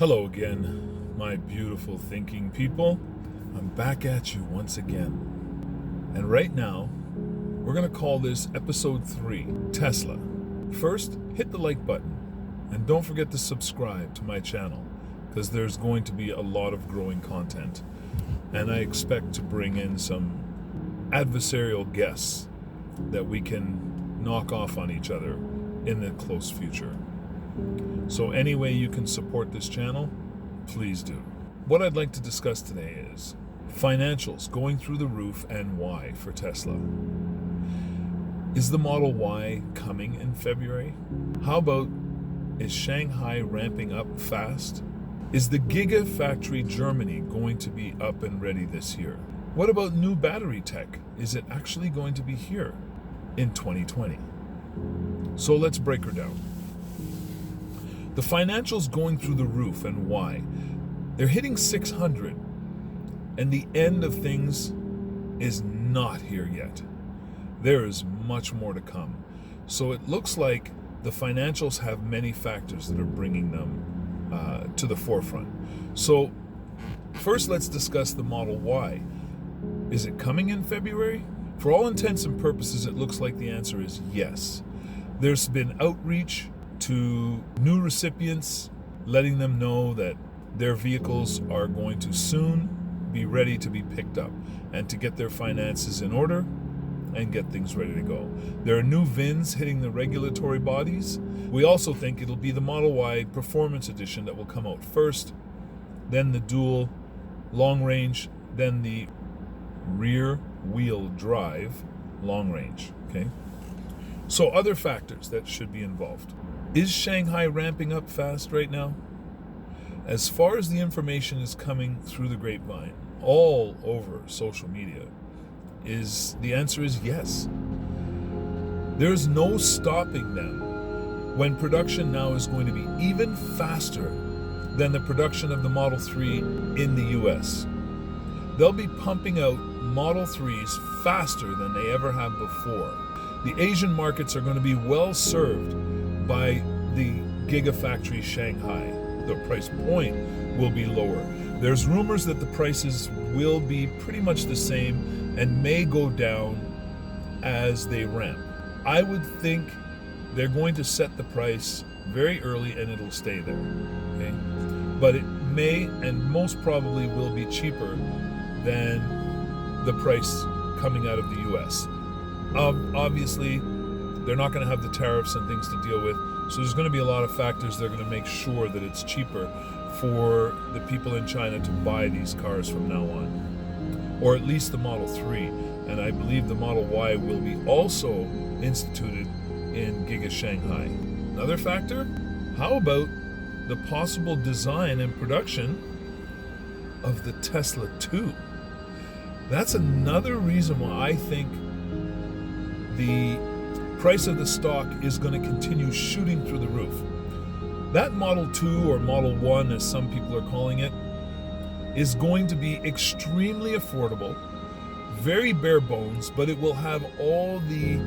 Hello again, my beautiful thinking people. I'm back at you once again. And right now, we're going to call this episode 3, Tesla. First, hit the like button and don't forget to subscribe to my channel because there's going to be a lot of growing content. And I expect to bring in some adversarial guests that we can knock off on each other in the close future. So any way you can support this channel, please do. What I'd like to discuss today is financials going through the roof and why for Tesla. Is the Model Y coming in February? How about, is Shanghai ramping up fast? Is the Gigafactory Germany going to be up and ready this year? What about new battery tech? Is it actually going to be here in 2020? So let's break her down. The financials going through the roof and why. They're hitting 600 and the end of things is not here yet. There is much more to come. So it looks like the financials have many factors that are bringing them to the forefront. So first let's discuss the Model Y. Is it coming in February? For all intents and purposes, it looks like the answer is yes. There's been outreach to new recipients, letting them know that their vehicles are going to soon be ready to be picked up and to get their finances in order and get things ready to go. There are new VINs hitting the regulatory bodies. We also think it'll be the Model Y Performance Edition that will come out first, then the dual long range, then the rear wheel drive long range, okay? So other factors that should be involved. Is Shanghai ramping up fast right now? As far as the information is coming through the grapevine, all over social media, the answer is yes. There's no stopping them when production now is going to be even faster than the production of the Model 3 in the US. They'll be pumping out Model 3s faster than they ever have before. The Asian markets are going to be well served by the Gigafactory Shanghai. The price point will be lower. There's rumors that the prices will be pretty much the same and may go down as they ramp. I would think they're going to set the price very early and it'll stay there, okay? But it may and most probably will be cheaper than the price coming out of the US. Obviously, they're not going to have the tariffs and things to deal with, so there's going to be a lot of factors that are going to make sure that it's cheaper for the people in China to buy these cars from now on, or at least the Model 3, and I believe the Model Y will be also instituted in Giga Shanghai. Another factor, how about the possible design and production of the Tesla 2? That's another reason why I think the price of the stock is going to continue shooting through the roof. That Model 2 or Model 1, as some people are calling it, is going to be extremely affordable, very bare bones, but it will have all the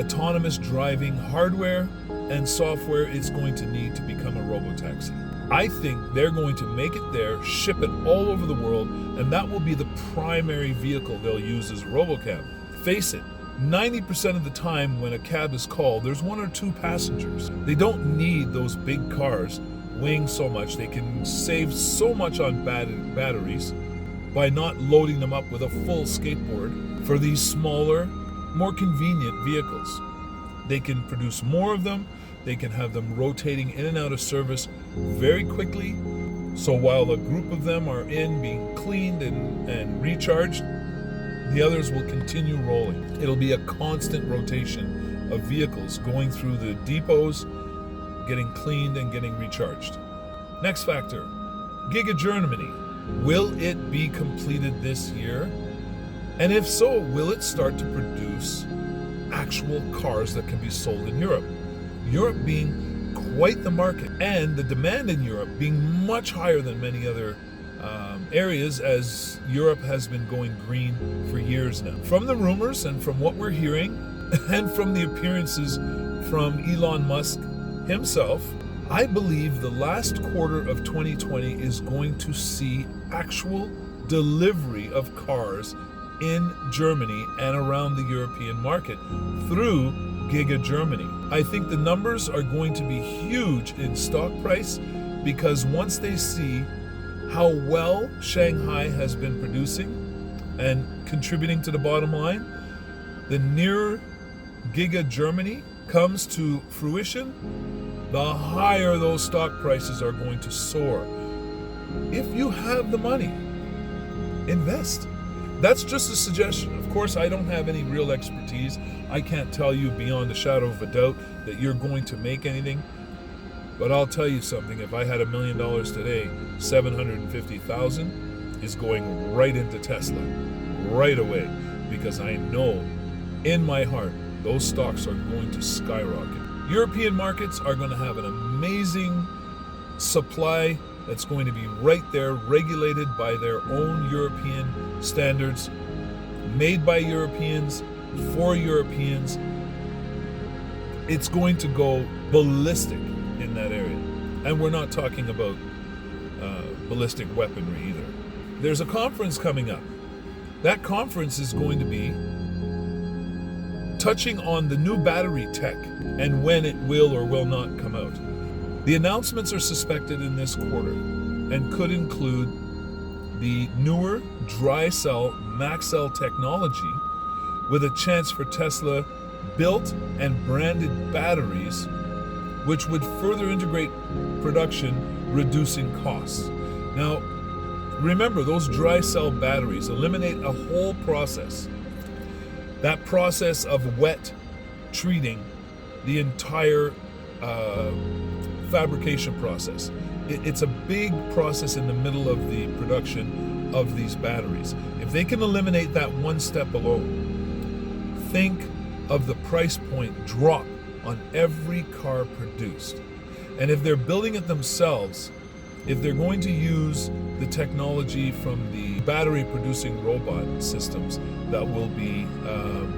autonomous driving hardware and software it's going to need to become a robotaxi. I think they're going to make it there, ship it all over the world, and that will be the primary vehicle they'll use as a robocab. Face it, 90% of the time when a cab is called, there's 1 or 2 passengers. They don't need those big cars weighing so much. They can save so much on batteries by not loading them up with a full skateboard for these smaller, more convenient vehicles. They can produce more of them. They can have them rotating in and out of service very quickly. So while a group of them are in being cleaned and recharged, the others will continue rolling. It'll be a constant rotation of vehicles going through the depots, getting cleaned and getting recharged. Next factor, Giga Germany. Will it be completed this year? And if so, will it start to produce actual cars that can be sold in Europe? Europe being quite the market, and the demand in Europe being much higher than many other areas, as Europe has been going green for years now. From the rumors and from what we're hearing and from the appearances from Elon Musk himself, I believe the last quarter of 2020 is going to see actual delivery of cars in Germany and around the European market through Giga Germany. I think the numbers are going to be huge in stock price, because once they see how well Shanghai has been producing and contributing to the bottom line, the nearer Giga Germany comes to fruition, the higher those stock prices are going to soar. If you have the money, invest. That's just a suggestion. Of course, I don't have any real expertise. I can't tell you beyond a shadow of a doubt that you're going to make anything. But I'll tell you something, if I had $1 million today, $750,000 is going right into Tesla, right away, because I know in my heart those stocks are going to skyrocket. European markets are going to have an amazing supply that's going to be right there, regulated by their own European standards, made by Europeans, for Europeans. It's going to go ballistic in that area. And we're not talking about ballistic weaponry either. There's a conference coming up. That conference is going to be touching on the new battery tech and when it will or will not come out. The announcements are suspected in this quarter and could include the newer dry cell max cell technology, with a chance for Tesla built and branded batteries, which would further integrate production, reducing costs. Now, remember, those dry cell batteries eliminate a whole process. That process of wet treating the entire fabrication process. It's a big process in the middle of the production of these batteries. If they can eliminate that one step alone, think of the price point drop on every car produced. And if they're building it themselves, if they're going to use the technology from the battery producing robot systems that will be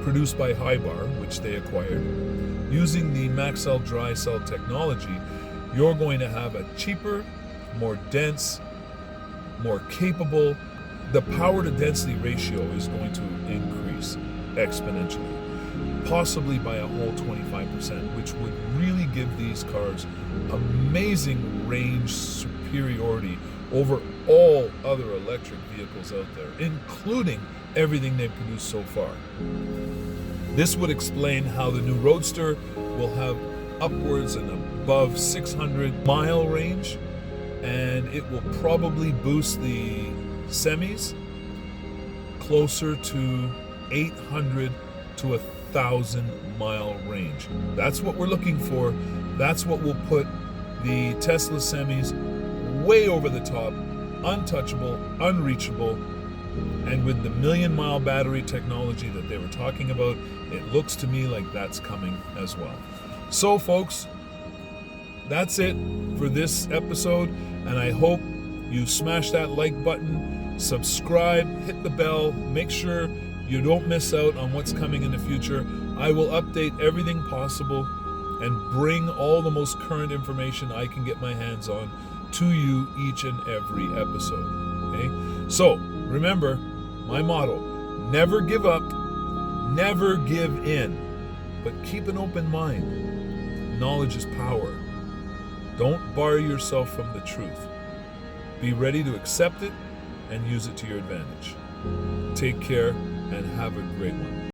produced by Hybar, which they acquired, using the max cell dry cell technology, you're going to have a cheaper, more dense, more capable. The power to density ratio is going to increase exponentially, possibly by a whole 25%, which would really give these cars amazing range superiority over all other electric vehicles out there, including everything they've produced so far. This would explain how the new Roadster will have upwards and above 600-mile range, and it will probably boost the semis closer to 800 to 1,000-mile range. That's what we're looking for. That's what will put the Tesla semis way over the top, untouchable, unreachable, and with the 1,000,000-mile battery technology that they were talking about, it looks to me like that's coming as well. So folks, that's it for this episode, and I hope you smash that like button, subscribe, hit the bell, make sure you don't miss out on what's coming in the future. I will update everything possible and bring all the most current information I can get my hands on to you each and every episode. Okay? So remember my motto: never give up, never give in, but keep an open mind. Knowledge is power. Don't bar yourself from the truth. Be ready to accept it and use it to your advantage. Take care and have a great one.